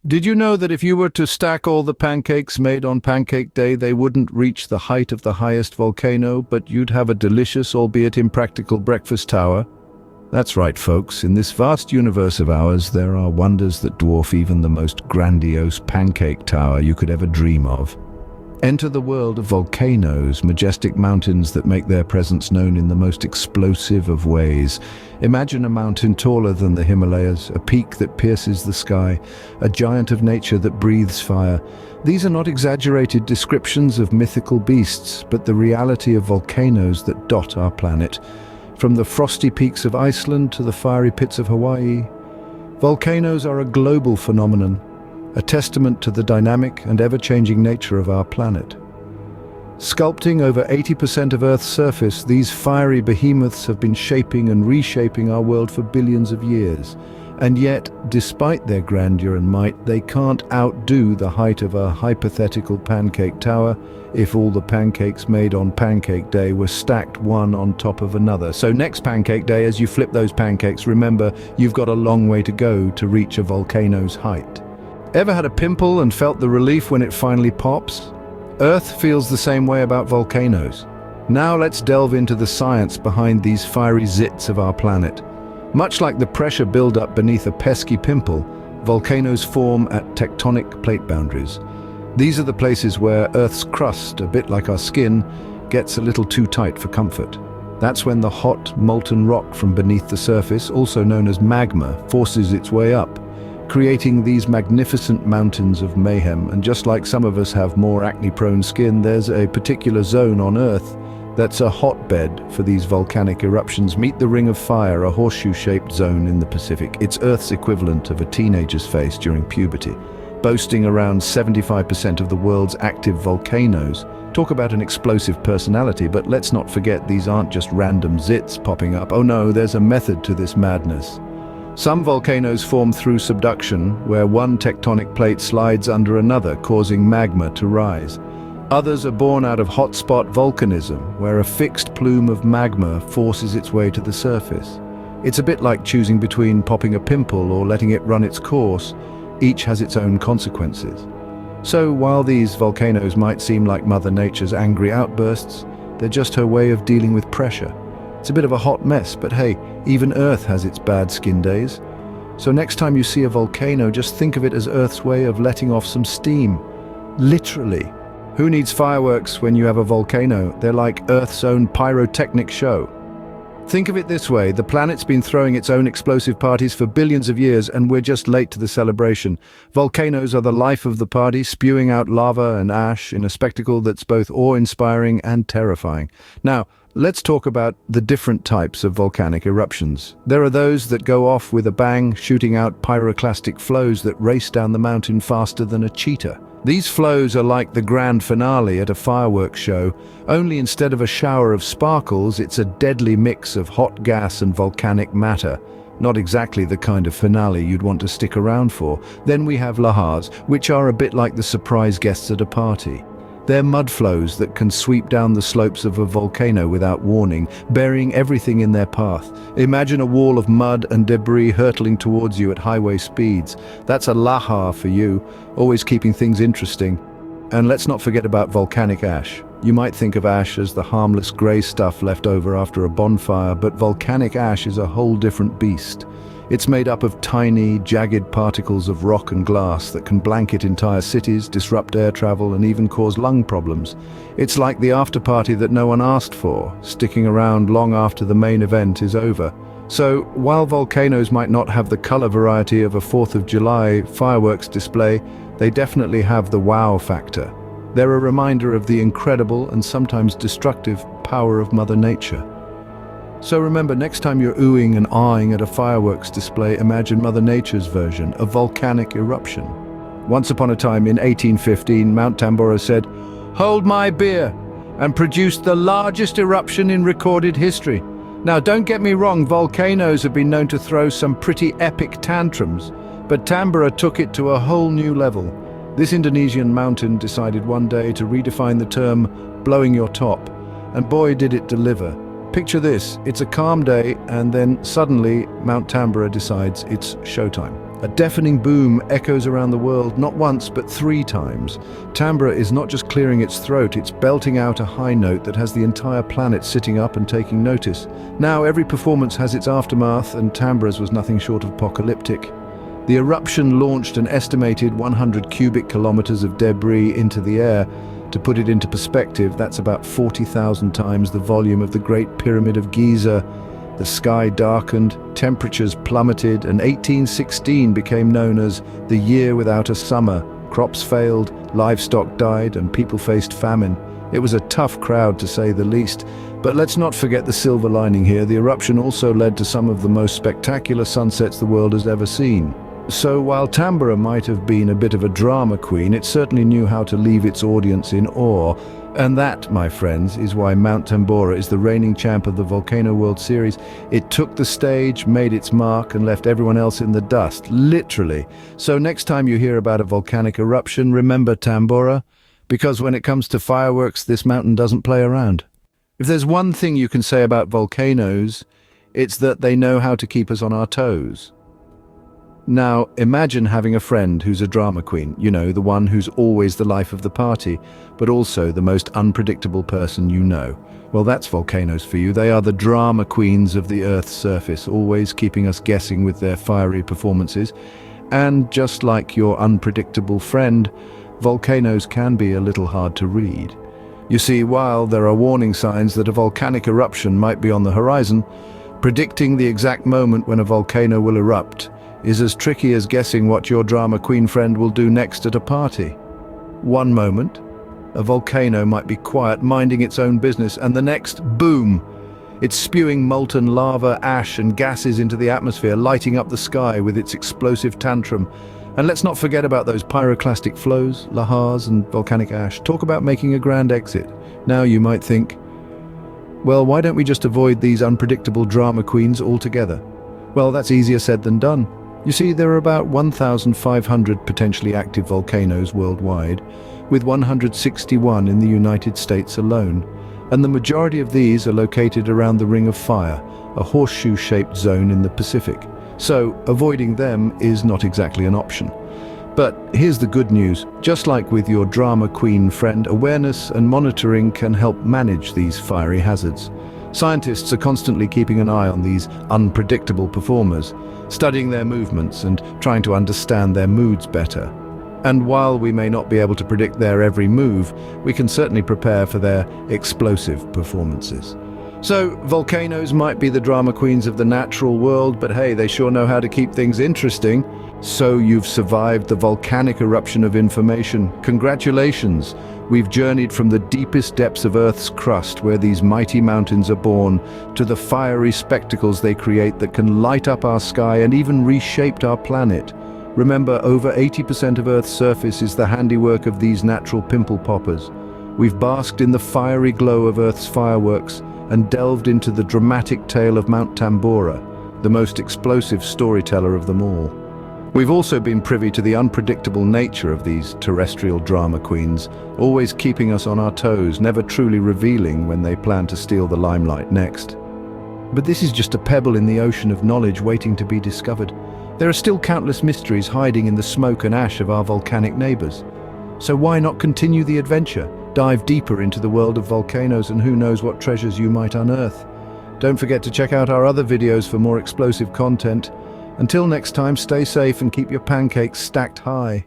Did you know that if you were to stack all the pancakes made on Pancake Day, they wouldn't reach the height of the highest volcano, but you'd have a delicious, albeit impractical, breakfast tower? That's right, folks. In this vast universe of ours, there are wonders that dwarf even the most grandiose pancake tower you could ever dream of. Enter the world of volcanoes, majestic mountains that make their presence known in the most explosive of ways. Imagine a mountain taller than the Himalayas, a peak that pierces the sky, a giant of nature that breathes fire. These are not exaggerated descriptions of mythical beasts, but the reality of volcanoes that dot our planet. From the frosty peaks of Iceland to the fiery pits of Hawaii, volcanoes are a global phenomenon, a testament to the dynamic and ever-changing nature of our planet. Sculpting over 80% of Earth's surface, these fiery behemoths have been shaping and reshaping our world for billions of years. And yet, despite their grandeur and might, they can't outdo the height of a hypothetical pancake tower if all the pancakes made on Pancake Day were stacked one on top of another. So next Pancake Day, as you flip those pancakes, remember you've got a long way to go to reach a volcano's height. Ever had a pimple and felt the relief when it finally pops? Earth feels the same way about volcanoes. Now let's delve into the science behind these fiery zits of our planet. Much like the pressure buildup beneath a pesky pimple, volcanoes form at tectonic plate boundaries. These are the places where Earth's crust, a bit like our skin, gets a little too tight for comfort. That's when the hot, molten rock from beneath the surface, also known as magma, forces its way up, creating these magnificent mountains of mayhem. And just like some of us have more acne-prone skin, there's a particular zone on Earth that's a hotbed for these volcanic eruptions. Meet the Ring of Fire, a horseshoe-shaped zone in the Pacific. It's Earth's equivalent of a teenager's face during puberty. Boasting around 75% of the world's active volcanoes. Talk about an explosive personality, but let's not forget these aren't just random zits popping up. Oh no, there's a method to this madness. Some volcanoes form through subduction, where one tectonic plate slides under another, causing magma to rise. Others are born out of hotspot volcanism, where a fixed plume of magma forces its way to the surface. It's a bit like choosing between popping a pimple or letting it run its course. Each has its own consequences. So while these volcanoes might seem like Mother Nature's angry outbursts, they're just her way of dealing with pressure. It's a bit of a hot mess, but hey, even Earth has its bad skin days. So next time you see a volcano, just think of it as Earth's way of letting off some steam. Literally. Who needs fireworks when you have a volcano? They're like Earth's own pyrotechnic show. Think of it this way, the planet's been throwing its own explosive parties for billions of years, and we're just late to the celebration. Volcanoes are the life of the party, spewing out lava and ash in a spectacle that's both awe-inspiring and terrifying. Now, let's talk about the different types of volcanic eruptions. There are those that go off with a bang, shooting out pyroclastic flows that race down the mountain faster than a cheetah. These flows are like the grand finale at a fireworks show, only instead of a shower of sparkles, it's a deadly mix of hot gas and volcanic matter. Not exactly the kind of finale you'd want to stick around for. Then we have lahars, which are a bit like the surprise guests at a party. They're mud flows that can sweep down the slopes of a volcano without warning, burying everything in their path. Imagine a wall of mud and debris hurtling towards you at highway speeds. That's a lahar for you, always keeping things interesting. And let's not forget about volcanic ash. You might think of ash as the harmless grey stuff left over after a bonfire, but volcanic ash is a whole different beast. It's made up of tiny, jagged particles of rock and glass that can blanket entire cities, disrupt air travel, and even cause lung problems. It's like the after-party that no one asked for, sticking around long after the main event is over. So, while volcanoes might not have the color variety of a 4th of July fireworks display, they definitely have the wow factor. They're a reminder of the incredible and sometimes destructive power of Mother Nature. So remember, next time you're oohing and aahing at a fireworks display, imagine Mother Nature's version, a volcanic eruption. Once upon a time in 1815, Mount Tambora said, "Hold my beer," and produced the largest eruption in recorded history. Now, don't get me wrong, volcanoes have been known to throw some pretty epic tantrums, but Tambora took it to a whole new level. This Indonesian mountain decided one day to redefine the term blowing your top, and boy did it deliver. Picture this, it's a calm day and then suddenly Mount Tambora decides it's showtime. A deafening boom echoes around the world, not once, but 3 times. Tambora is not just clearing its throat, it's belting out a high note that has the entire planet sitting up and taking notice. Now, every performance has its aftermath, and Tambora's was nothing short of apocalyptic. The eruption launched an estimated 100 cubic kilometers of debris into the air. To put it into perspective, that's about 40,000 times the volume of the Great Pyramid of Giza. The sky darkened, temperatures plummeted, and 1816 became known as the year without a summer. Crops failed, livestock died, and people faced famine. It was a tough crowd, to say the least. But let's not forget the silver lining here. The eruption also led to some of the most spectacular sunsets the world has ever seen. So while Tambora might have been a bit of a drama queen, it certainly knew how to leave its audience in awe. And that, my friends, is why Mount Tambora is the reigning champ of the Volcano World Series. It took the stage, made its mark, and left everyone else in the dust, literally. So next time you hear about a volcanic eruption, remember Tambora, because when it comes to fireworks, this mountain doesn't play around. If there's one thing you can say about volcanoes, it's that they know how to keep us on our toes. Now, imagine having a friend who's a drama queen, you know, the one who's always the life of the party, but also the most unpredictable person you know. Well, that's volcanoes for you. They are the drama queens of the Earth's surface, always keeping us guessing with their fiery performances. And just like your unpredictable friend, volcanoes can be a little hard to read. You see, while there are warning signs that a volcanic eruption might be on the horizon, predicting the exact moment when a volcano will erupt is as tricky as guessing what your drama queen friend will do next at a party. One moment, a volcano might be quiet, minding its own business, and the next, boom! It's spewing molten lava, ash, and gases into the atmosphere, lighting up the sky with its explosive tantrum. And let's not forget about those pyroclastic flows, lahars, and volcanic ash. Talk about making a grand exit. Now you might think, well, why don't we just avoid these unpredictable drama queens altogether? Well, that's easier said than done. You see, there are about 1,500 potentially active volcanoes worldwide, with 161 in the United States alone. And the majority of these are located around the Ring of Fire, a horseshoe-shaped zone in the Pacific. So, avoiding them is not exactly an option. But here's the good news. Just like with your drama queen friend, awareness and monitoring can help manage these fiery hazards. Scientists are constantly keeping an eye on these unpredictable performers, studying their movements and trying to understand their moods better. And while we may not be able to predict their every move, we can certainly prepare for their explosive performances. So, volcanoes might be the drama queens of the natural world, but hey, they sure know how to keep things interesting. So you've survived the volcanic eruption of information. Congratulations! We've journeyed from the deepest depths of Earth's crust, where these mighty mountains are born, to the fiery spectacles they create that can light up our sky and even reshape our planet. Remember, over 80% of Earth's surface is the handiwork of these natural pimple poppers. We've basked in the fiery glow of Earth's fireworks and delved into the dramatic tale of Mount Tambora, the most explosive storyteller of them all. We've also been privy to the unpredictable nature of these terrestrial drama queens, always keeping us on our toes, never truly revealing when they plan to steal the limelight next. But this is just a pebble in the ocean of knowledge waiting to be discovered. There are still countless mysteries hiding in the smoke and ash of our volcanic neighbors. So why not continue the adventure? Dive deeper into the world of volcanoes, and who knows what treasures you might unearth. Don't forget to check out our other videos for more explosive content. Until next time, stay safe and keep your pancakes stacked high.